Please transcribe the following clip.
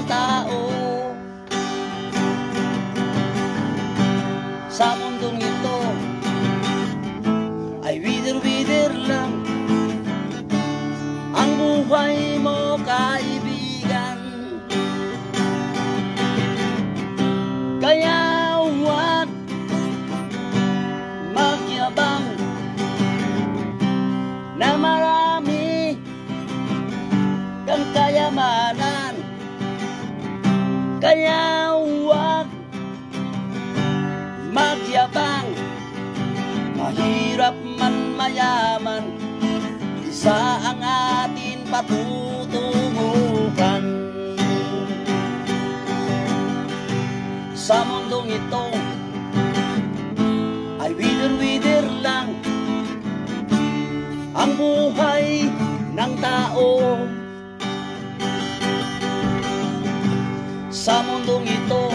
tao. Sa mundong ito ay wider-wider lang ang buhay mo, kaibigan. Kaya huwag magyabang na marami kang kayamanan. Kaya huwag magyabang, mahirap man mayaman, isa ang atin patutunguhan. Sa mundong ito ay wider-wider lang ang buhay ng tao. Sa mundong ito